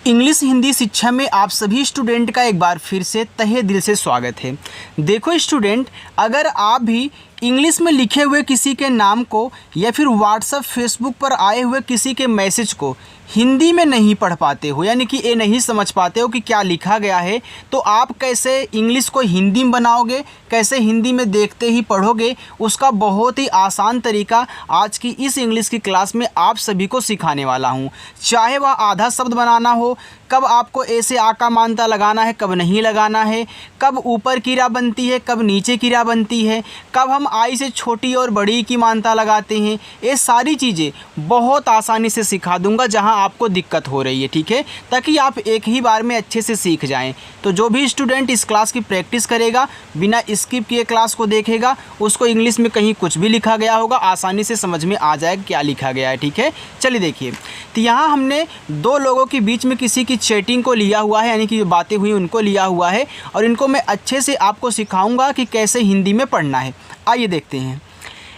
English Hindi शिक्षा में आप सभी स्टूडेंट का एक बार फिर से तहे दिल से स्वागत है। देखो स्टूडेंट, अगर आप भी इंग्लिश में लिखे हुए किसी के नाम को या फिर व्हाट्सएप फेसबुक पर आए हुए किसी के मैसेज को हिंदी में नहीं पढ़ पाते हो, यानी कि ये नहीं समझ पाते हो कि क्या लिखा गया है, तो आप कैसे इंग्लिश को हिंदी में बनाओगे, कैसे हिंदी में देखते ही पढ़ोगे, उसका बहुत ही आसान तरीका आज की इस इंग्लिश की क्लास में आप सभी को सिखाने वाला हूँ। चाहे वह आधा शब्द बनाना हो, कब आपको ऐसे आका मानता लगाना है, कब नहीं लगाना है, कब ऊपर किरा बनती है, कब नीचे किरा बनती है, कब हम आई से छोटी और बड़ी की मानता लगाते हैं, ये सारी चीज़ें बहुत आसानी से सिखा दूंगा जहां आपको दिक्कत हो रही है, ठीक है, ताकि आप एक ही बार में अच्छे से सीख जाएं। तो जो भी स्टूडेंट इस क्लास की प्रैक्टिस करेगा, बिना स्किप किए क्लास को देखेगा, उसको इंग्लिश में कहीं कुछ भी लिखा गया होगा आसानी से समझ में आ जाएगा क्या लिखा गया है, ठीक है। चलिए देखिए, तो यहाँ हमने दो लोगों के बीच में किसी की चैटिंग को लिया हुआ है, यानी कि जो बातें हुई उनको लिया हुआ है, और इनको मैं अच्छे से आपको सिखाऊंगा कि कैसे हिंदी में पढ़ना है। आइए देखते हैं।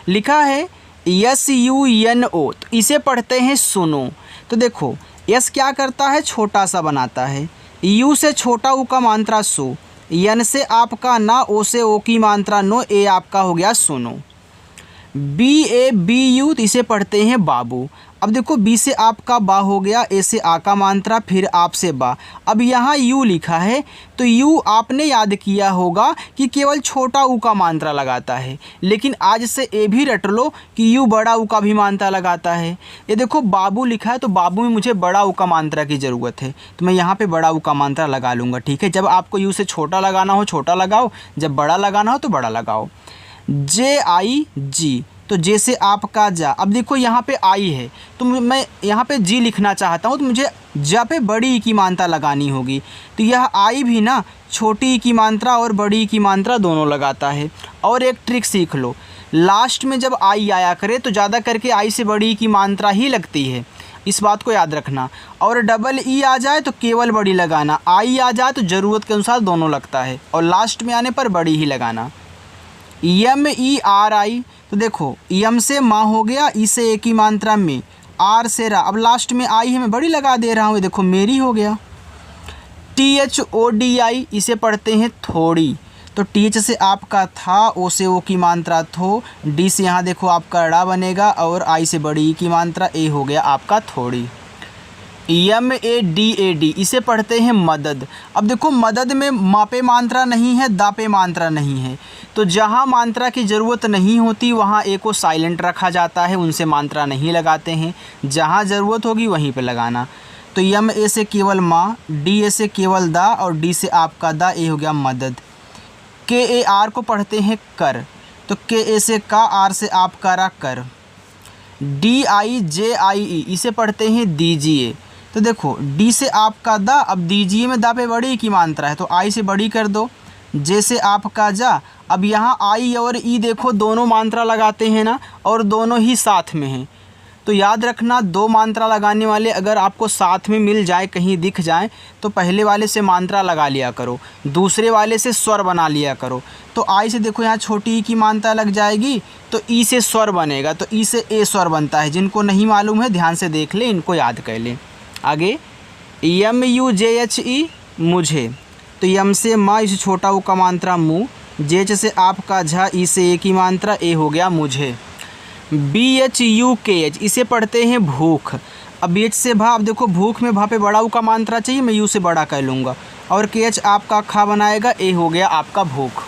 लिखा है SUNO, तो इसे पढ़ते हैं सुनो। तो देखो, यस क्या करता है, छोटा सा बनाता है, यू से छोटा ऊ का मात्रा सो, यन से आपका ना, ओ से ओ की मात्रा नो, ए आपका हो गया सुनो। BABU, तो इसे पढ़ते हैं बाबू। अब देखो, बी से आपका बा हो गया, ए से आ का मात्रा, फिर आप से बा। अब यहाँ यू लिखा है, तो यू आपने याद किया होगा कि केवल छोटा ऊ का मात्रा लगाता है, लेकिन आज से ए भी रट लो कि यू बड़ा ऊ का भी मात्रा लगाता है। ये देखो बाबू लिखा है, तो बाबू में मुझे बड़ा ऊ का मात्रा की ज़रूरत है, तो मैं यहाँ पे बड़ा ऊ का मात्रा लगा लूँगा, ठीक है। जब आपको यू से छोटा लगाना हो छोटा लगाओ, जब बड़ा लगाना हो तो बड़ा लगाओ। JIG, तो जे से आपका जा। अब देखो यहाँ पे आई है, तो मैं यहाँ पे जी लिखना चाहता हूँ, तो मुझे जा पे बड़ी ई की मात्रा लगानी होगी। तो यह आई भी ना छोटी ई की मात्रा और बड़ी ई की मात्रा दोनों लगाता है। और एक ट्रिक सीख लो, लास्ट में जब आई आया करे तो ज़्यादा करके आई से बड़ी ई की मात्रा ही लगती है, इस बात को याद रखना। और डबल ई आ जाए तो केवल बड़ी लगाना, आई आ जाए तो ज़रूरत के अनुसार दोनों लगता है, और लास्ट में आने पर बड़ी ही लगाना। MERI, तो देखो यम से माँ हो गया, ई से एक ही मात्रा में, आर से रा। अब लास्ट में आई है, मैं बड़ी लगा दे रहा हूँ, देखो मेरी हो गया। THODI, इसे पढ़ते हैं थोड़ी। तो TH से आपका था, ओ से ओ की मात्रा थो, डी से यहाँ देखो आपका ड़ा बनेगा, और आई से बड़ी ई की मात्रा, ए हो गया आपका थोड़ी। MADAD, इसे पढ़ते हैं मदद। अब देखो मदद में मापे मात्रा नहीं है, दापे मात्रा नहीं है, तो जहाँ मात्रा की ज़रूरत नहीं होती वहाँ ए को साइलेंट रखा जाता है, उनसे मात्रा नहीं लगाते हैं, जहाँ ज़रूरत होगी वहीं पे लगाना। तो MA से केवल माँ, DA से केवल दा, और डी से आपका दा, ए हो गया मदद। KAR को पढ़ते हैं कर, तो KA से का, आर से आपका रा कर। DIJIE, इसे पढ़ते हैं दीजिए। तो देखो डी से आपका दा, अब दीजिए में दा पे बड़ी की मात्रा है, तो आई से बड़ी कर दो। जे से आपका जा, अब यहाँ आई और ई देखो दोनों मात्रा लगाते हैं ना, और दोनों ही साथ में हैं, तो याद रखना दो मात्रा लगाने वाले अगर आपको साथ में मिल जाए, कहीं दिख जाए, तो पहले वाले से मात्रा लगा लिया करो, दूसरे वाले से स्वर बना लिया करो। तो आई से देखो यहाँ छोटी ई की मात्रा लग जाएगी, तो ई से स्वर बनेगा, तो ई से ए स्वर बनता है। जिनको नहीं मालूम है ध्यान से देख ले, इनको याद कर ले। आगे MUJHE, मुझे। तो यम से माँ, इसे छोटा ऊ का मात्रा मुँह, जेच से आपका झा, ई से ए की मात्रा, ए हो गया मुझे। BHUKH, इसे पढ़ते हैं भूख। अब एच से भा, अब देखो भूख में भा पे बड़ा ऊ का मात्रा चाहिए, मैं यू से बड़ा कर लूँगा, और KH आपका खा बनाएगा, ए हो गया आपका भूख।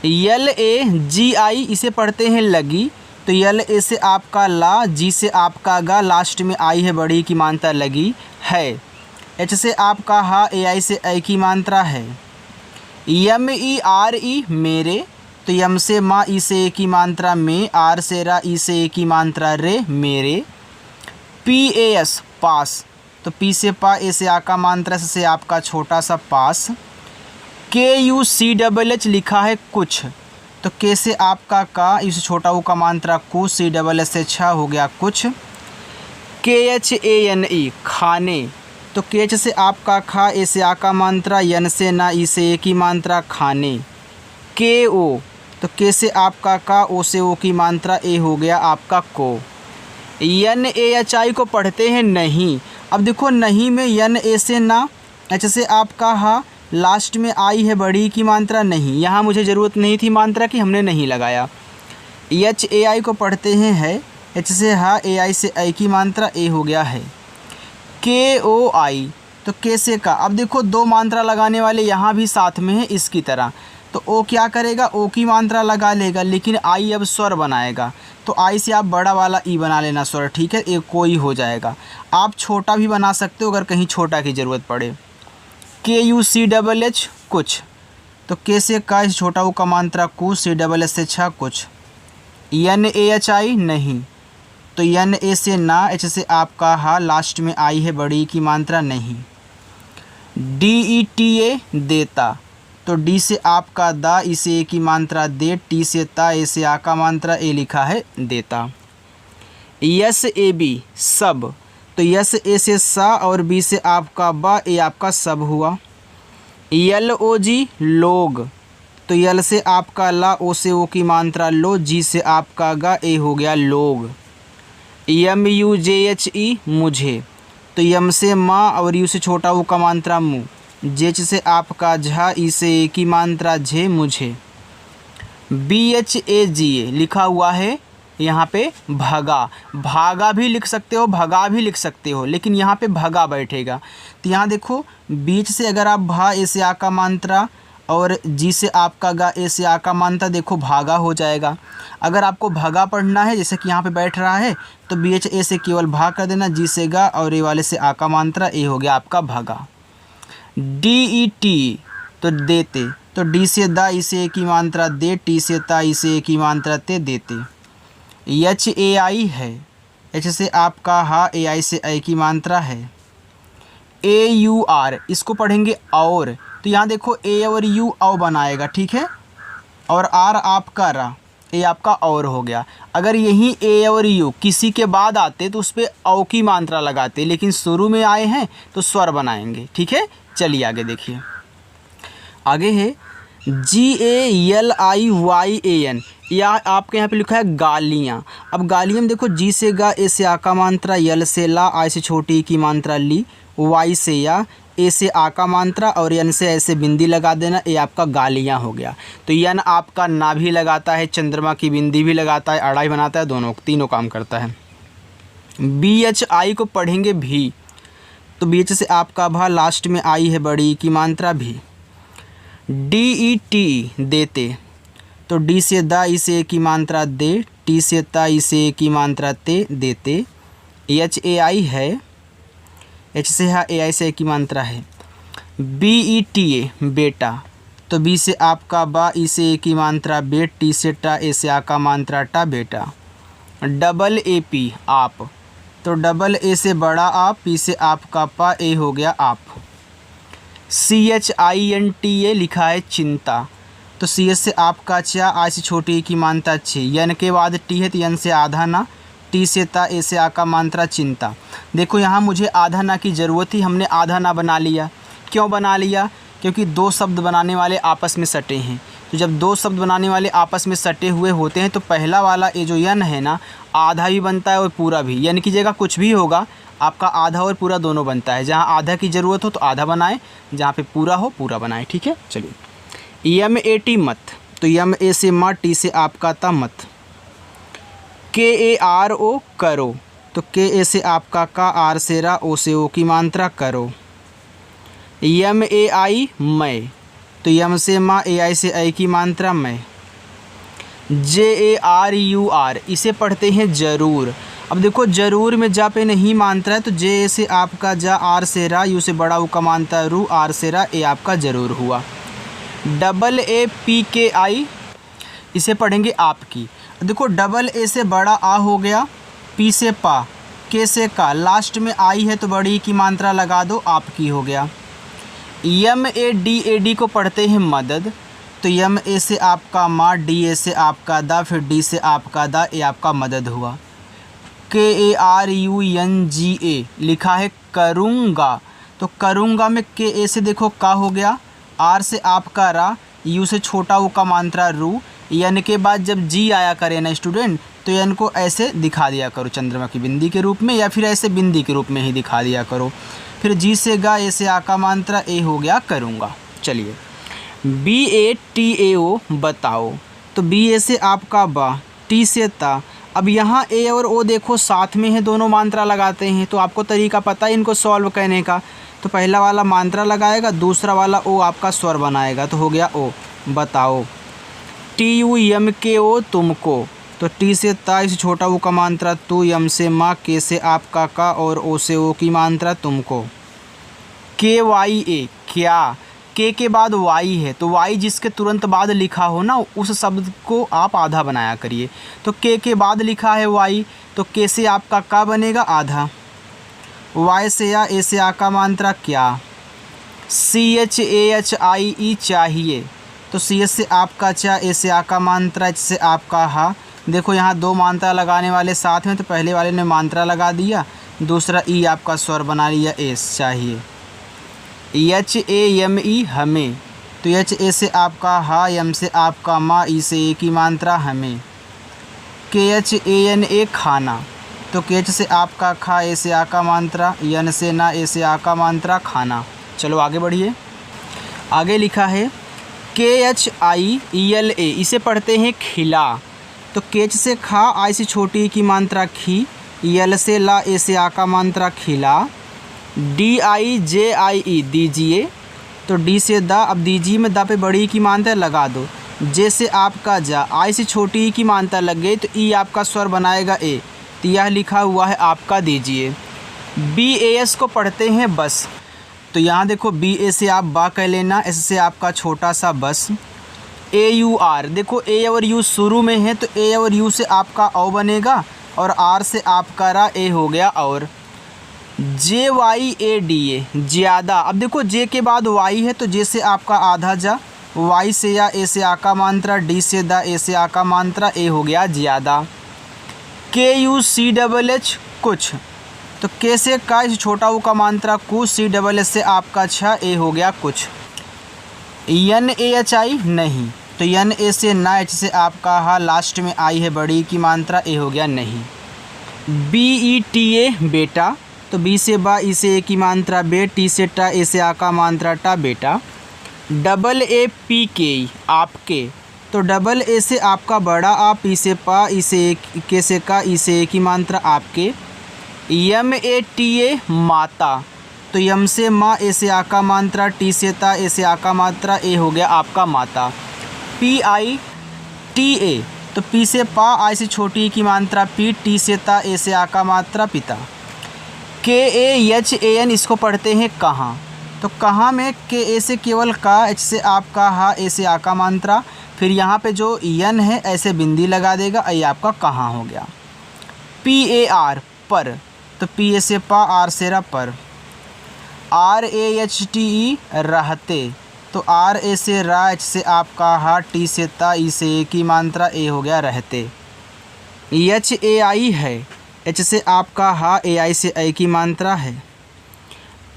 LAGI, इसे पढ़ते हैं लगी। तो LA से आपका ला, जी से आपका गा, लास्ट में आई है बड़ी की मात्रा लगी है। H से आपका हा, AI से ऐ की मात्रा है। MERE, मेरे। तो यम से माँ, ई से ए की मात्रा में, आर से रा, ई से ए की मात्रा रे, मेरे। PAS, पास। तो पी से पा, ए से आ का मात्रा, से आपका छोटा सा पास। KUCHH, लिखा है कुछ। तो के से आपका का, इस छोटा ऊ का मात्रा कु, CSS से छा, हो गया कुछ। KHANE, खाने। तो KH से आपका खा, ए से आ का मात्रा, यन से ना, ई से ए की मात्रा, खाने। KO, तो के से आपका का, ओ से ओ की मात्रा, ए हो गया आपका को। यन ए एच आई को पढ़ते हैं नहीं। अब देखो नहीं में यन ए से ना, एच से आपका हा, लास्ट में आई है बड़ी की मात्रा नहीं, यहाँ मुझे ज़रूरत नहीं थी मात्रा की, हमने नहीं लगाया। एच ए आई को पढ़ते हैं है, एच से हा, ए आई से आई की मात्रा ए हो गया है। के ओ आई, तो के से का, अब देखो दो मात्रा लगाने वाले यहाँ भी साथ में है इसकी तरह, तो ओ क्या करेगा, ओ की मात्रा लगा लेगा, लेकिन आई अब स्वर बनाएगा, तो आई से आप बड़ा वाला ई बना लेना स्वर, ठीक है, एक कोई हो जाएगा। आप छोटा भी बना सकते हो अगर कहीं छोटा की ज़रूरत पड़े। के यू सी डबल एच कुछ, तो के से का, इस छोटा ऊ का मात्रा कु, सी डबल एच से छा कुछ। एन ए एच आई नहीं, तो एन ए से ना, एच से आपका हा, लास्ट में आई है बड़ी की मात्रा नहीं। डी ई टी ए देता, तो डी से आपका दा, इसे ए की मात्रा दे, टी से ता, ए से आ का मात्रा ए लिखा है देता। यस ए बी सब, तो यस ए से सा और बी से आपका बा, ए आपका सब हुआ। यल ओ जी लोग, तो यल से आपका ला, ओ से ओ की मात्रा लो, जी से आपका गा, ए हो गया लोग। यम यू जे एच ई मुझे, तो यम से माँ और यू से छोटा ऊ का मात्रा मु, जेच से आपका झा, ई से ए की मात्रा झे मुझे। B H A ji A लिखा हुआ है यहाँ पे भगा, भागा भी लिख सकते हो, भगा भी लिख सकते हो, लेकिन यहाँ पे भगा बैठेगा। तो यहाँ देखो बीच से अगर आप भा, ए से आ का मात्रा और जी से आपका गा, ए से आ का मात्रा, देखो भागा हो जाएगा। अगर आपको भगा पढ़ना है जैसे कि यहाँ पे बैठ रहा है, तो बी एच ए से केवल भाग कर देना, जी से गा और ए वाले से आ का मात्रा, ए हो गया आपका भगा। डी ई टी, तो देते, तो डी से दा, इसे ए की मात्रा दे, टी से ता, इसे ए की मात्रा ते देते। एच ए आई है, एच से आपका हा, ए आई से आई की मात्रा है। ए यू आर, इसको पढ़ेंगे और, तो यहाँ देखो ए और यू औ बनाएगा, ठीक है, और आर आपका रा, ए आपका और हो गया। अगर यही ए और यू किसी के बाद आते तो उस पर औ की मात्रा लगाते, लेकिन शुरू में आए हैं तो स्वर बनाएंगे, ठीक है। चलिए आगे देखिए, आगे है G A L I Y A N, या आपके यहाँ पे लिखा है गालियाँ। अब गालियाँ में देखो जी से गा, ए से आ का मात्रा, यल से ला, आई से छोटी की मात्रा ली, वाई से या, ए से आ का मात्रा और यन से ऐसे बिंदी लगा देना, ये आपका गालियाँ हो गया। तो यन आपका ना भी लगाता है, चंद्रमा की बिंदी भी लगाता है, अड़ाई बनाता है, दोनों तीनों काम करता है। बी एच आई को पढ़ेंगे भी, तो बी एच से आपका भा, लास्ट में आई है बड़ी की मात्रा भी। डी ई टी देते, तो डी से दा, इसे ए की मात्रा दे, टी से ता, इसे ए की मात्रा ते देते। एच ए आई है, एच से हा, ए आई से ए की मात्रा है। बी ई टी ए बेटा, तो बी से आपका बा, ई से ए की मात्रा बे, टी से टा, ए से आ का मात्रा टा बेटा। डबल ए पी आप, तो डबल ए से बड़ा आप, पी से आपका पा, ए हो गया आप। C H I N T A लिखा है चिंता, तो सी एच से आपका चा, आई से छोटी ए की मात्रा छे, यन के बाद टी है तो यन से आधा ना, टी से ता, ए से आ का मात्रा चिंता। देखो यहाँ मुझे आधा ना की ज़रूरत थी, हमने आधा ना बना लिया। क्यों बना लिया? क्योंकि दो शब्द बनाने वाले आपस में सटे हैं। तो जब दो शब्द बनाने वाले आपस में सटे हुए होते हैं तो पहला वाला ये जो यन है ना, आधा भी बनता है और पूरा भी। यन की जगह कुछ भी होगा, आपका आधा और पूरा दोनों बनता है। जहाँ आधा की ज़रूरत हो तो आधा बनाएं, जहाँ पे पूरा हो पूरा बनाएं, ठीक है। चलिए, यम ए टी मत, तो यम ए से मा, टी से आपका ता मत। के ए आर ओ करो, तो के ए से आपका का, आर से रा, ओ से ओ की मात्रा करो। यम ए आई मैं, तो यम से माँ, ए आई से आई की मात्रा मैं। जे ए आर यू आर, इसे पढ़ते हैं जरूर। अब देखो जरूर में जा पे नहीं मात्रा है, तो जे ए से आपका जा, आर से रा, यू से बड़ा ऊ का मात्रा रू, आर से रा, ए आपका जरूर हुआ। डबल ए पी के आई, इसे पढ़ेंगे आपकी। देखो डबल ए से बड़ा आ हो गया, पी से पा, के से का, लास्ट में आई है तो बड़ी की मात्रा लगा दो, आपकी हो गया। यम ए डी को पढ़ते हैं मदद, तो यम ए से आपका माँ, डी ए से आपका दा, फिर डी से आपका दा, ए आपका मदद हुआ। K A R U N G A लिखा है करूँगा, तो करूँगा में के ए से देखो का हो गया, आर से आपका रा, यू से छोटा ऊ का मात्रा रू, यन के बाद जब जी आया करे ना स्टूडेंट, तो एन को ऐसे दिखा दिया करो चंद्रमा की बिंदी के रूप में, या फिर ऐसे बिंदी के रूप में ही दिखा दिया करो। फिर जी से गा, ए से आ का मात्रा ए हो गया करूँगा। चलिए BATAO बताओ, तो BA से आपका बा, T से ता। अब यहाँ ए और ओ देखो साथ में है, दोनों मात्रा लगाते हैं, तो आपको तरीका पता है इनको सॉल्व करने का। तो पहला वाला मात्रा लगाएगा, दूसरा वाला ओ आपका स्वर बनाएगा, तो हो गया ओ। बताओ TUMKO तुमको, तो टी से ता इस छोटा ओ का मात्रा तू, यम से माँ, के से आपका का और ओ से ओ की मात्रा तुमको। KYA क्या, के बाद वाई है, तो वाई जिसके तुरंत बाद लिखा हो ना उस शब्द को आप आधा बनाया करिए। तो के बाद लिखा है वाई, तो के से आपका का बनेगा आधा। वाई से या, ए से आ का मात्रा क्या। CHAHIE चाहिए, तो सी एच से आपका चा, ए से आ का मात्रा, एच से आपका हा। देखो यहाँ दो मात्रा लगाने वाले साथ में, तो पहले वाले ने मात्रा लगा दिया, दूसरा ई आपका स्वर बना लिया, एस चाहिए। HAME हमें, तो HA से आपका हा, यम से आपका माँ, ई से ए की मात्रा हमें। KHANA खाना, तो KH से आपका खा, ए से आ का मात्रा, यन से ना, ए से आ का मात्रा खाना। चलो आगे बढ़िए। आगे लिखा है KHIELA, इसे पढ़ते हैं खिला, तो KH से खा, आई से छोटी की मात्रा खी, यल से ला, ए से आ का मात्रा खिला। DIJIE दीजिए, तो डी से दा, अब दीजिए में दा पे बड़ी की मात्रा लगा दो। जे से आपका जा, आई से छोटी की मात्रा लग गई, तो ई आपका स्वर बनाएगा ए, तो यह लिखा हुआ है आपका दीजिए। BAS को पढ़ते हैं बस, तो यहाँ देखो BA से आप बा कह लेना, एस से आपका छोटा सा बस। AUR, देखो ए और यू शुरू में है, तो ए और यू से आपका औ बनेगा, और आर से आपका रा, ए हो गया और। JYADA ज़्यादा, अब देखो जे के बाद वाई है, तो जे से आपका आधा जा, वाई से या, ए से आ का मात्रा, डी से दा, ए से आ का मात्रा, ए हो गया ज़्यादा। KUCHH कुछ, तो के से का इस छोटा ऊ का मात्रा कु, CSS से आपका छा, ए हो गया कुछ। NAHI नहीं, तो NA से ना, एच से आपका हा, लास्ट में आई है बड़ी की मात्रा, ए हो गया नहीं। BETA बेटा, तो बी से बा, ई से ए की मात्रा बे, टी से टा, ए से आ का मात्रा टा बेटा। AAPK आपके, तो डबल ए से आपका बड़ा आ, पी से पा, ई से ए के से का, ई से ए की मात्रा आपके। MATA माता, तो यम से माँ, ए से आ का मात्रा, टी से ता, ए से आ का मात्रा, ए हो गया आपका माता। PITA, तो पी से पा, आई से छोटी की मात्रा पी, टी से ता, ए से आ का मात्रा पिता। KAHAN इसको पढ़ते हैं कहाँ, तो कहाँ में KA से केवल का, एच से आपका हा, ए से आ का मात्रा, फिर यहाँ पे जो यन है ऐसे बिंदी लगा देगा, ये आपका कहाँ हो गया। PAR पर, तो PA से पा, आर से रा पर। RAHTE रहते, तो RA से रा, एच से आपका हा, टी से ता, ई से ए की मात्रा, ए हो गया रहते। HAI है, एच से आपका हा, AI से ए की मात्रा है।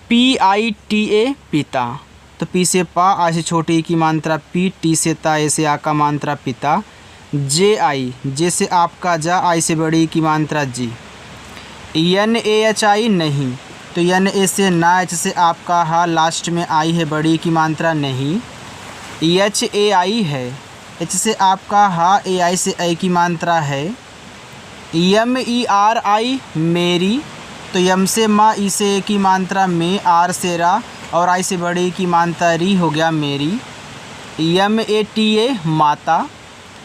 PITA पिता, तो पी से पा, आई से छोटी की मात्रा पी, टी से ता, ए से आ का मात्रा पिता। JI जे से आपका जा, आई से बड़ी की मात्रा जी। NAHI नहीं, तो NA से ना, एच से आपका हा, लास्ट में आई है बड़ी की मात्रा नहीं। HAI है, एच से आपका हा, AI से ए की मात्रा है। MERI मेरी, तो यम से माँ, ई से ए की मात्रा में, आर से रा और आई से बड़ी की मात्रा री, हो गया मेरी। MATA माता,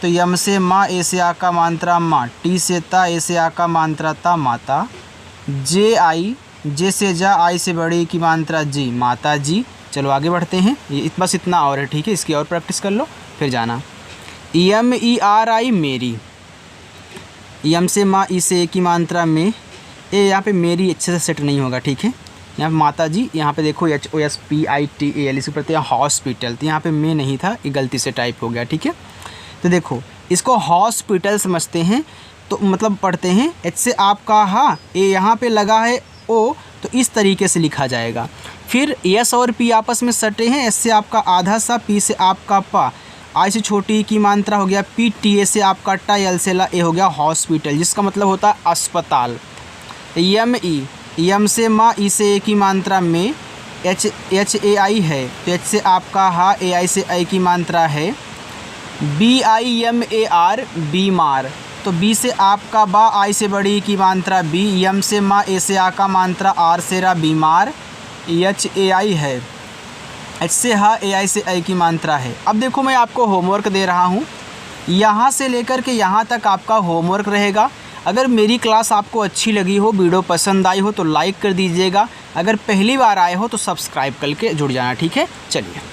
तो यम से माँ, ए से आ का मात्रा माँ, टी से ता, ए से आ का मात्रा ता माता। JI जे से जा, आई से बड़ी की मात्रा जी, माता जी। चलो आगे बढ़ते हैं, ये बस इतना और है, ठीक है, इसकी और प्रैक्टिस कर लो फिर जाना। MERI मेरी, यम से माँ, ई से ए की मात्रा में, ए यहाँ पे मेरी अच्छे से सेट नहीं होगा, ठीक है। यहाँ पे माता जी, यहाँ पे देखो HOSPITAL इसी प्रति हॉस्पिटल, तो यहाँ पे में नहीं था, ये गलती से टाइप हो गया, ठीक है। तो देखो इसको हॉस्पिटल समझते हैं, तो मतलब पढ़ते हैं एच से आपका हा, ए यहाँ पे लगा है ओ, तो इस तरीके से लिखा जाएगा। फिर एस और पी आपस में सटे हैं, एस से आपका आधा सा, पी से आपका पा, आई से छोटी की मात्रा हो गया पी, टी ए से आपका टा, एल से ला, ए हो गया हॉस्पिटल, जिसका मतलब होता है अस्पताल। यम ई, यम से माँ, ई से ए की मात्रा में, एच ए आई है तो एच से आपका हा, ए आई से आई की मात्रा है। B I M A R, बीमार, तो बी से आपका बा, आई से बड़ी की मात्रा बी, यम से माँ, ए से आ का मात्रा, आर से रा, बीमार, एच ए आई है, एच से हा, ए आई से आई की मात्रा है। अब देखो मैं आपको होमवर्क दे रहा हूँ, यहाँ से लेकर के यहाँ तक आपका होमवर्क रहेगा। अगर मेरी क्लास आपको अच्छी लगी हो, वीडियो पसंद आई हो तो लाइक कर दीजिएगा। अगर पहली बार आए हो तो सब्सक्राइब करके जुड़ जाना, ठीक है। चलिए।